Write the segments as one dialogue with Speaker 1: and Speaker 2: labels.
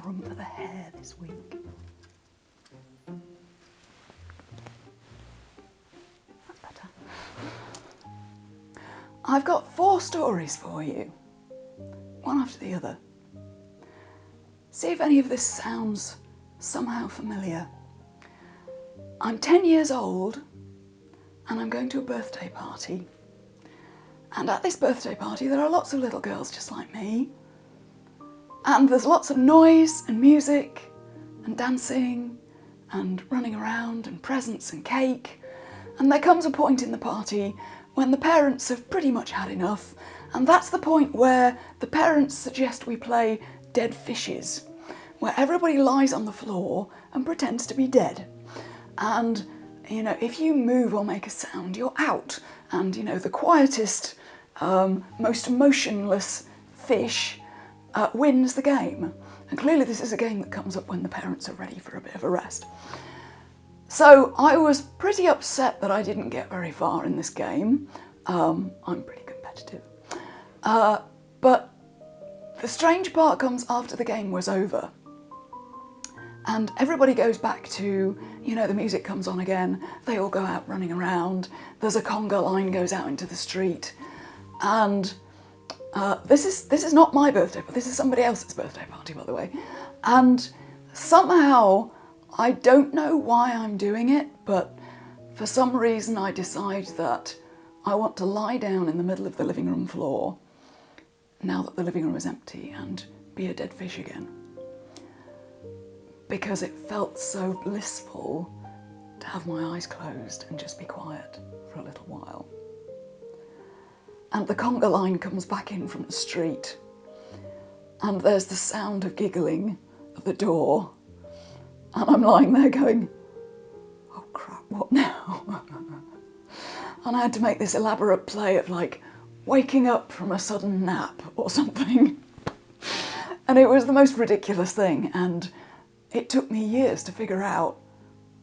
Speaker 1: room for the hair this week. That's better. I've got 4 stories for you, one after the other. See if any of this sounds somehow familiar. I'm 10 years old and I'm going to a birthday party. And at this birthday party there are lots of little girls just like me. And there's lots of noise and music and dancing and running around and presents and cake. And there comes a point in the party when the parents have pretty much had enough, and that's the point where the parents suggest we play dead fishes, where everybody lies on the floor and pretends to be dead. And, you know, if you move or make a sound, you're out. And, you know, the quietest, most emotionless fish wins the game. And clearly this is a game that comes up when the parents are ready for a bit of a rest. So I was pretty upset that I didn't get very far in this game. I'm pretty competitive. But the strange part comes after the game was over. And everybody goes back to, you know, the music comes on again, they all go out running around, there's a conga line goes out into the street, and this is not my birthday, but this is somebody else's birthday party, by the way. And somehow, I don't know why I'm doing it, but for some reason I decide that I want to lie down in the middle of the living room floor, now that the living room is empty, and be a dead fish again. Because it felt so blissful to have my eyes closed and just be quiet for a little while. And the conga line comes back in from the street, and there's the sound of giggling at the door, and I'm lying there going, oh crap, what now? And I had to make this elaborate play of like waking up from a sudden nap or something. And it was the most ridiculous thing, and it took me years to figure out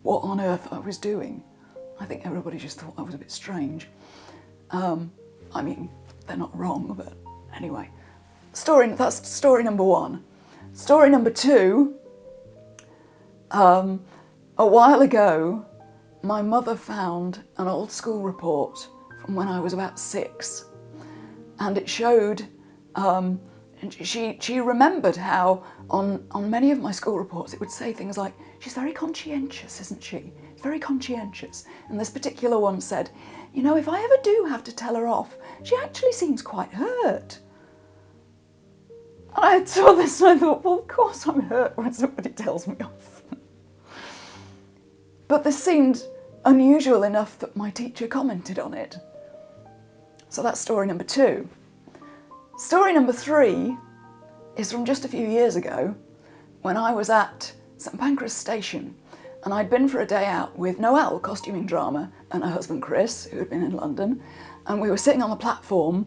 Speaker 1: what on earth I was doing. I think everybody just thought I was a bit strange. I mean, they're not wrong, but anyway. That's story number 1. Story number 2, a while ago, my mother found an old school report from when I was about 6, and it showed, and she remembered how on many of my school reports it would say things like, she's very conscientious, isn't she? Very conscientious. And this particular one said, you know, if I ever do have to tell her off, she actually seems quite hurt. And I saw this and I thought, well, of course I'm hurt when somebody tells me off. But this seemed unusual enough that my teacher commented on it. So that's story number 2. Story number 3 is from just a few years ago when I was at St Pancras Station, and I'd been for a day out with Noelle, costuming drama, and her husband Chris, who had been in London, and we were sitting on the platform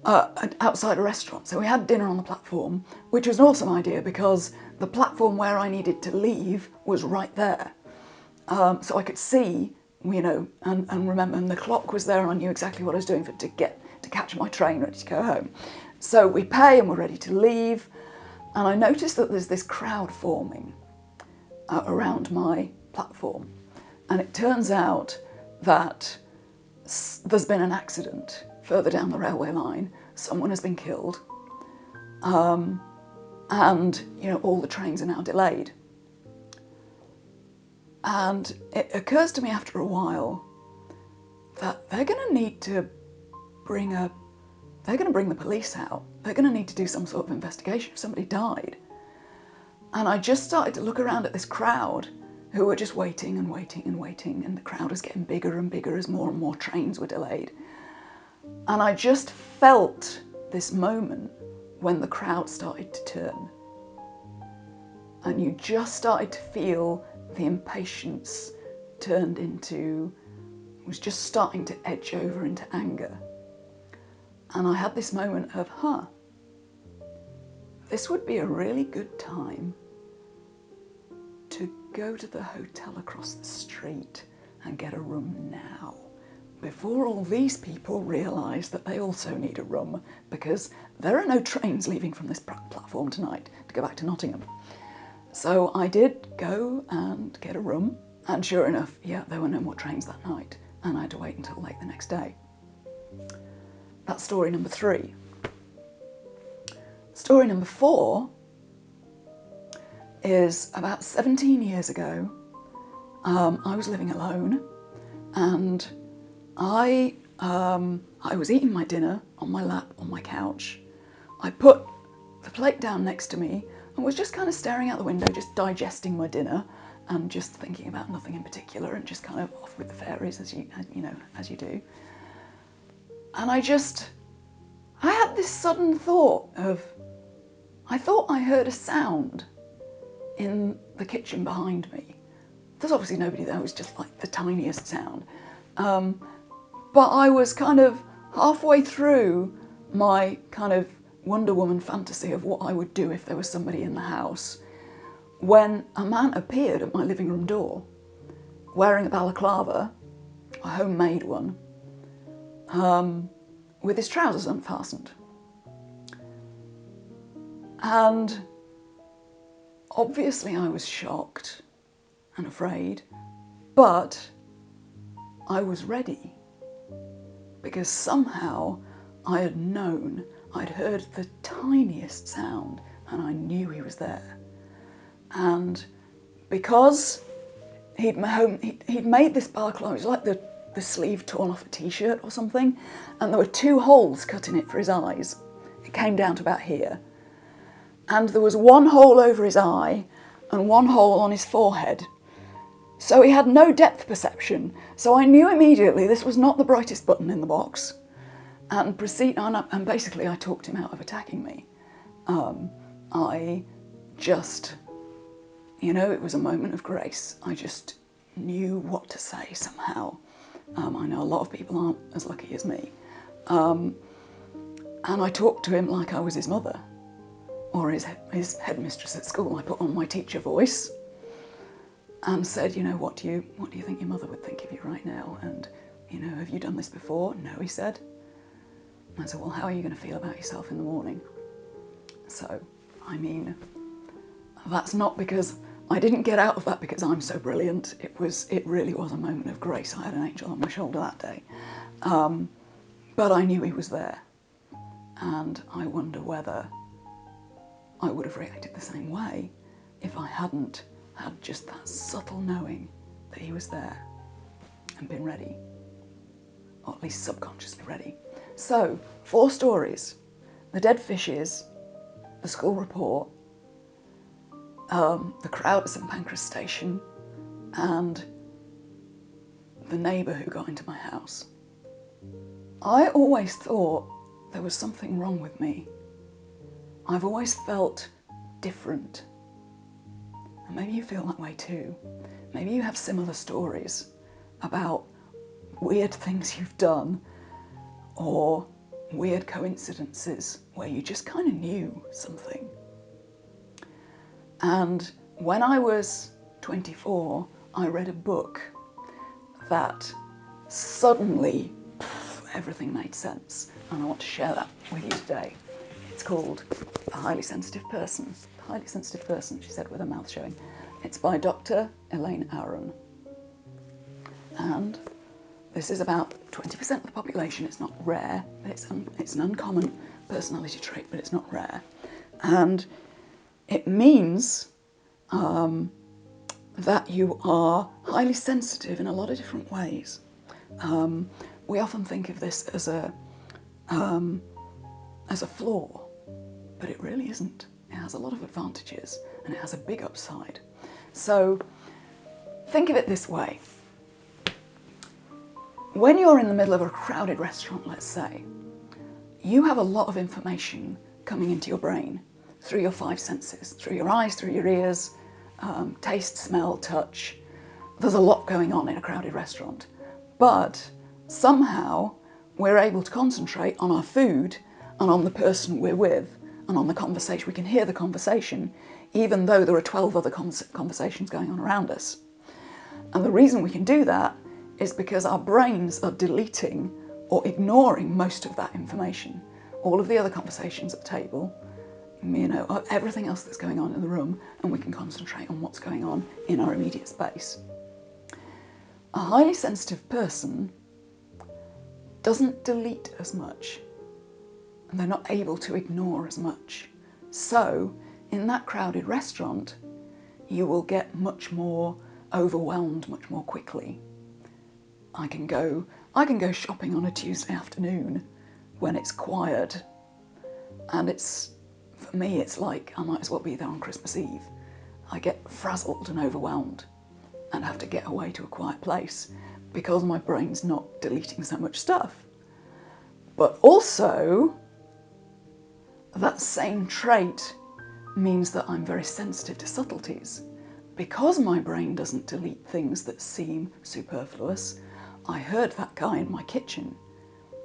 Speaker 1: outside a restaurant. So we had dinner on the platform, which was an awesome idea because the platform where I needed to leave was right there. So I could see, you know, and remember, and the clock was there and I knew exactly what I was doing to catch my train ready to go home. So we pay and we're ready to leave, and I noticed that there's this crowd forming around my platform, and it turns out that there's been an accident further down the railway line. Someone has been killed, and you know, all the trains are now delayed. And it occurs to me after a while that they're going to need to bring the police out. They're going to need to do some sort of investigation if somebody died. And I just started to look around at this crowd who were just waiting and waiting and waiting, and the crowd was getting bigger and bigger as more and more trains were delayed. And I just felt this moment when the crowd started to turn. And you just started to feel the impatience was just starting to edge over into anger. And I had this moment of, this would be a really good time to go to the hotel across the street and get a room now, before all these people realise that they also need a room, because there are no trains leaving from this platform tonight to go back to Nottingham. So I did go and get a room, and sure enough, yeah, there were no more trains that night, and I had to wait until late the next day. That's story number 3. Story number 4 is about 17 years ago. I was living alone, and I was eating my dinner on my lap on my couch. I put the plate down next to me and was just kind of staring out the window, just digesting my dinner and just thinking about nothing in particular and just kind of off with the fairies as you do. And I had this sudden thought of, I thought I heard a sound in the kitchen behind me. There's obviously nobody there, it was just like the tiniest sound. But I was kind of halfway through my kind of Wonder Woman fantasy of what I would do if there was somebody in the house, when a man appeared at my living room door wearing a balaclava, a homemade one, with his trousers unfastened. And obviously I was shocked and afraid, but I was ready, because somehow I had known, I'd heard the tiniest sound and I knew he was there. And because he'd made this balaclava, it was like the sleeve torn off a t-shirt or something, and there were 2 holes cut in it for his eyes. It came down to about here. And there was 1 hole over his eye and 1 hole on his forehead. So he had no depth perception. So I knew immediately this was not the brightest button in the box. And basically I talked him out of attacking me. I just, it was a moment of grace. I just knew what to say somehow. I know a lot of people aren't as lucky as me. And I talked to him like I was his mother, or his headmistress at school. I put on my teacher voice and said, what do you think your mother would think of you right now? And, have you done this before? No, he said. And I said, well, how are you going to feel about yourself in the morning? So, that's not because I didn't get out of that because I'm so brilliant. It really was a moment of grace. I had an angel on my shoulder that day. But I knew he was there. And I wonder whether I would have reacted the same way if I hadn't had just that subtle knowing that he was there and been ready, or at least subconsciously ready. So, 4 stories: the dead fishes, the school report, the crowd at St Pancras Station, and the neighbour who got into my house. I always thought there was something wrong with me. I've always felt different. And maybe you feel that way too. Maybe you have similar stories about weird things you've done, or weird coincidences where you just kind of knew something. And when I was 24, I read a book that suddenly everything made sense, and I want to share that with you today. It's called The Highly Sensitive Person. The Highly Sensitive Person, she said with her mouth showing. It's by Dr. Elaine Aron. And this is about 20% of the population. It's not rare, but it's an uncommon personality trait, but it's not rare. And it means that you are highly sensitive in a lot of different ways. We often think of this as a flaw, but it really isn't. It has a lot of advantages and it has a big upside. So think of it this way. When you're in the middle of a crowded restaurant, let's say, you have a lot of information coming into your brain through your 5 senses, through your eyes, through your ears, taste, smell, touch. There's a lot going on in a crowded restaurant. But somehow we're able to concentrate on our food and on the person we're with and on the conversation. We can hear the conversation, even though there are 12 other conversations going on around us. And the reason we can do that is because our brains are deleting or ignoring most of that information. All of the other conversations at the table, you know, everything else that's going on in the room, and we can concentrate on what's going on in our immediate space. A highly sensitive person doesn't delete as much, and they're not able to ignore as much. So in that crowded restaurant, you will get much more overwhelmed much more quickly. I can go shopping on a Tuesday afternoon when it's quiet, and for me it's like I might as well be there on Christmas Eve. I get frazzled and overwhelmed and have to get away to a quiet place because my brain's not deleting so much stuff. But also, that same trait means that I'm very sensitive to subtleties. Because my brain doesn't delete things that seem superfluous, I heard that guy in my kitchen.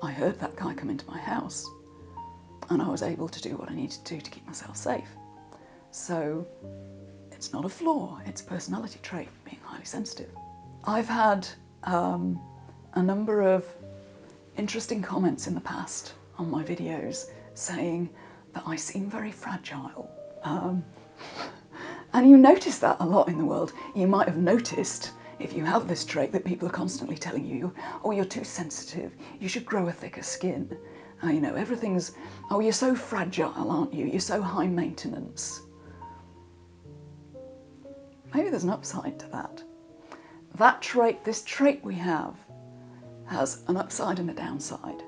Speaker 1: I heard that guy come into my house, and I was able to do what I needed to do to keep myself safe. So it's not a flaw, it's a personality trait, being highly sensitive. I've had a number of interesting comments in the past on my videos saying that I seem very fragile. And you notice that a lot in the world. You might have noticed, if you have this trait, that people are constantly telling you, oh, you're too sensitive, you should grow a thicker skin. You know, everything's, oh, you're so fragile, aren't you? You're so high maintenance. Maybe there's an upside to that. That trait, this trait we have, has an upside and a downside.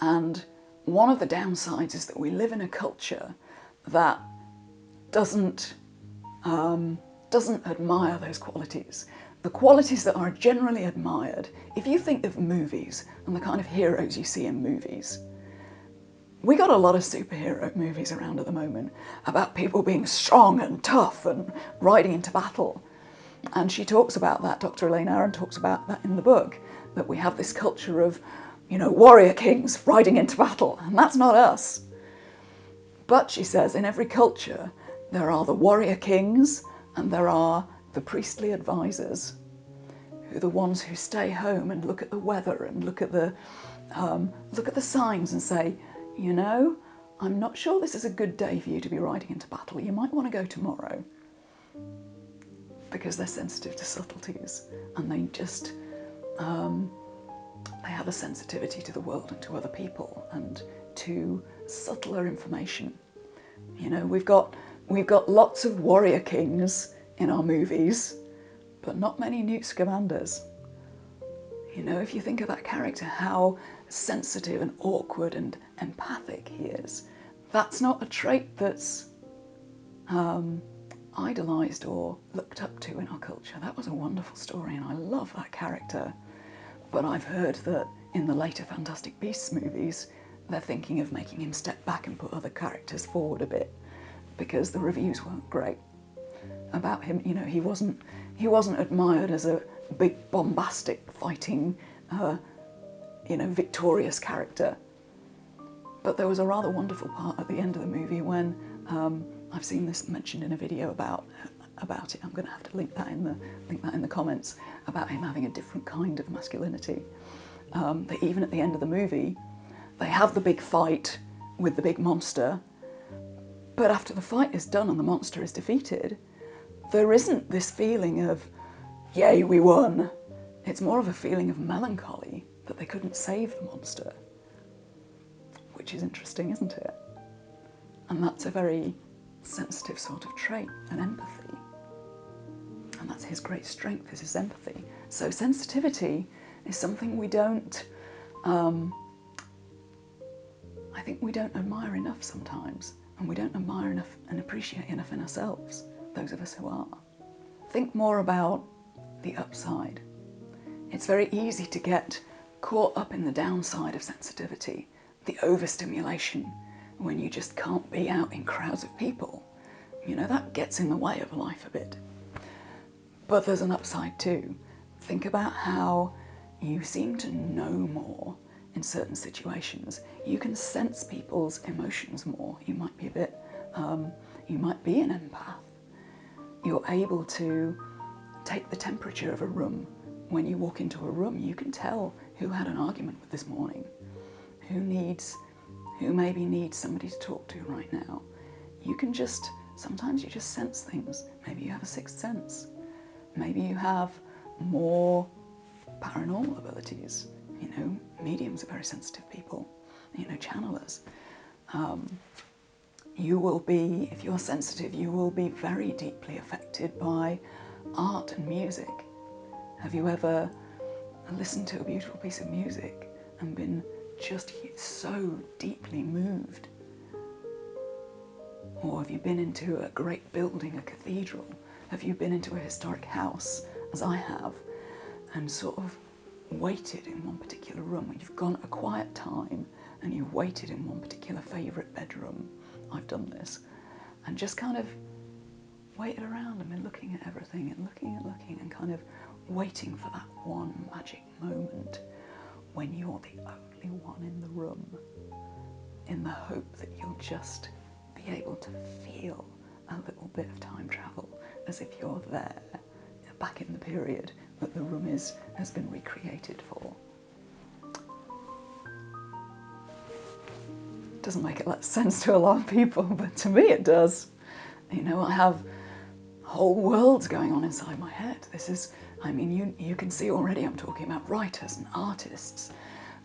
Speaker 1: And one of the downsides is that we live in a culture that doesn't admire those qualities. The qualities that are generally admired, if you think of movies and the kind of heroes you see in movies, we got a lot of superhero movies around at the moment about people being strong and tough and riding into battle. And she talks about that, Dr. Elaine Aron talks about that in the book, that we have this culture of, you know, warrior kings riding into battle, and that's not us. But she says in every culture there are the warrior kings and there are the priestly advisors, who are the ones who stay home and look at the weather and look at the signs and say, you know, I'm not sure this is a good day for you to be riding into battle. You might want to go tomorrow. Because they're sensitive to subtleties, and they just they have a sensitivity to the world and to other people and to subtler information. You know, we've got lots of warrior kings in our movies, but not many Newt Scamanders. You know, if you think of that character, how sensitive and awkward and empathic he is, that's not a trait that's idolised or looked up to in our culture. That was a wonderful story and I love that character. But I've heard that in the later Fantastic Beasts movies, they're thinking of making him step back and put other characters forward a bit because the reviews weren't great about him. You know, he wasn't admired as a big bombastic fighting, you know, victorious character. But there was a rather wonderful part at the end of the movie when I've seen this mentioned in a video about it. I'm going to have to link that in the comments, about him having a different kind of masculinity. That even at the end of the movie, they have the big fight with the big monster, but after the fight is done and the monster is defeated, there isn't this feeling of, yay, we won. It's more of a feeling of melancholy that they couldn't save the monster, which is interesting, isn't it? And that's a very sensitive sort of trait, an empathy. And that's his great strength, is his empathy. So sensitivity is something we don't, I think we don't admire enough sometimes, and we don't admire enough and appreciate enough in ourselves, those of us who are. Think more about the upside. It's very easy to get caught up in the downside of sensitivity, the overstimulation, when you just can't be out in crowds of people. You know, that gets in the way of life a bit. But there's an upside too. Think about how you seem to know more in certain situations. You can sense people's emotions more. You might be a bit, you might be an empath. You're able to take the temperature of a room when you walk into a room, you can tell who had an argument with this morning, who maybe needs somebody to talk to right now. Sometimes you just sense things. Maybe you have a sixth sense. Maybe you have more paranormal abilities. Mediums are very sensitive people, channelers. You will be, if you're sensitive, you will be very deeply affected by art and music. Have you ever listened to a beautiful piece of music and been just so deeply moved? Or have you been into a great building, a cathedral? Have you been into a historic house, as I have, and sort of waited in one particular room? You've gone at a quiet time and you've waited in one particular favourite bedroom. I've done this. And just kind of waited around and been looking at everything and looking and kind of waiting for that one magic moment when you're the only one in the room, in the hope that you'll just be able to feel a little bit of time travel, as if you're there, back in the period that the room has been recreated for. Doesn't make a lot of sense to a lot of people, but to me it does. I have whole worlds going on inside my head. You can see already I'm talking about writers and artists,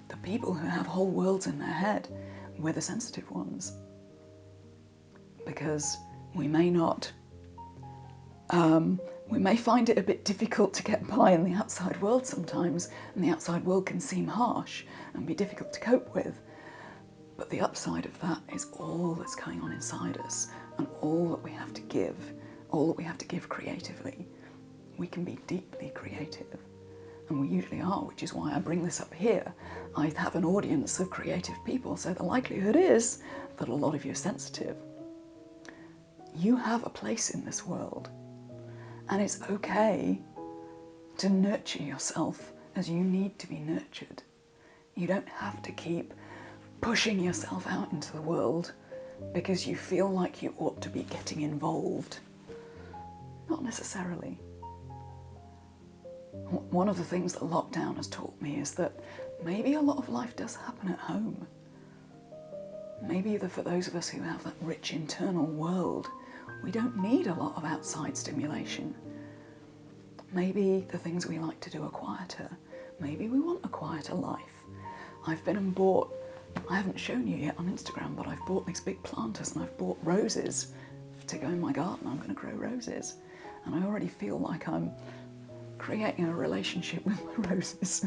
Speaker 1: the people who have whole worlds in their head. We're the sensitive ones. Because we may find it a bit difficult to get by in the outside world sometimes, and the outside world can seem harsh and be difficult to cope with. But the upside of that is all that's going on inside us, and all that we have to give creatively. We can be deeply creative, and we usually are, which is why I bring this up here. I have an audience of creative people, so the likelihood is that a lot of you are sensitive. You have a place in this world, and it's okay to nurture yourself as you need to be nurtured. You don't have to keep pushing yourself out into the world because you feel like you ought to be getting involved. Not necessarily. One of the things that lockdown has taught me is that maybe a lot of life does happen at home. Maybe for those of us who have that rich internal world, we don't need a lot of outside stimulation. Maybe the things we like to do are quieter. Maybe we want a quieter life. I've been and bought, I haven't shown you yet on Instagram, but I've bought these big planters and I've bought roses to go in my garden. I'm going to grow roses. And I already feel like I'm creating a relationship with my roses.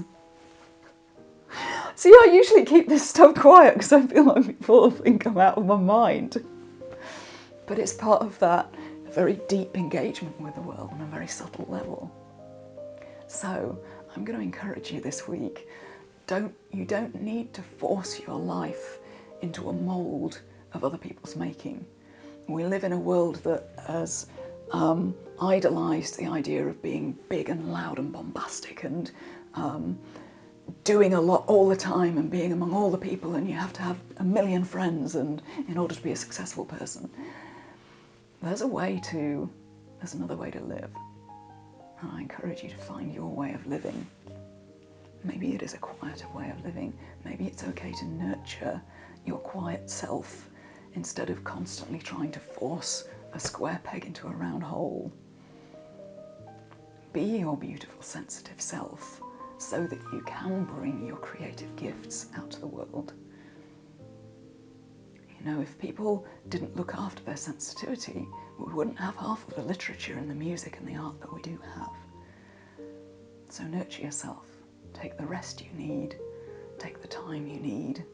Speaker 1: See, I usually keep this stuff quiet because I feel like people think I'm out of my mind. But it's part of that very deep engagement with the world on a very subtle level. So I'm going to encourage you this week, you don't need to force your life into a mould of other people's making. We live in a world that has idolised the idea of being big and loud and bombastic and doing a lot all the time and being among all the people, and you have to have a million friends and in order to be a successful person. There's another way to live. And I encourage you to find your way of living. Maybe it is a quieter way of living. Maybe it's okay to nurture your quiet self instead of constantly trying to force a square peg into a round hole. Be your beautiful, sensitive self so that you can bring your creative gifts out to the world. If people didn't look after their sensitivity, we wouldn't have half of the literature and the music and the art that we do have. So nurture yourself. Take the rest you need. Take the time you need.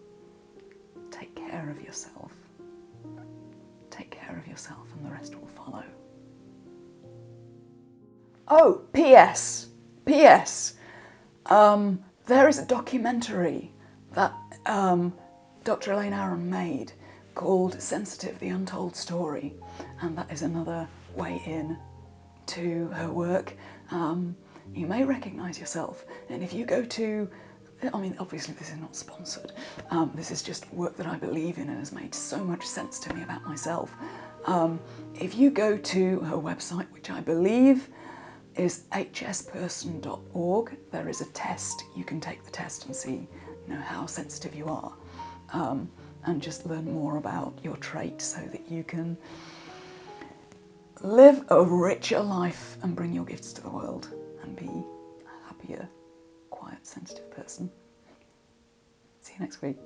Speaker 1: Take care of yourself. Take care of yourself and the rest will follow. Oh, P.S. There is a documentary that Dr. Elaine Aron made called Sensitive, The Untold Story, and that is another way in to her work. You may recognise yourself, and if you go to, obviously this is not sponsored, this is just work that I believe in and has made so much sense to me about myself. If you go to her website, which I believe is hsperson.org. There is a test. You can take the test and see, how sensitive you are, and just learn more about your trait so that you can live a richer life and bring your gifts to the world and be a happier, quiet, sensitive person. See you next week.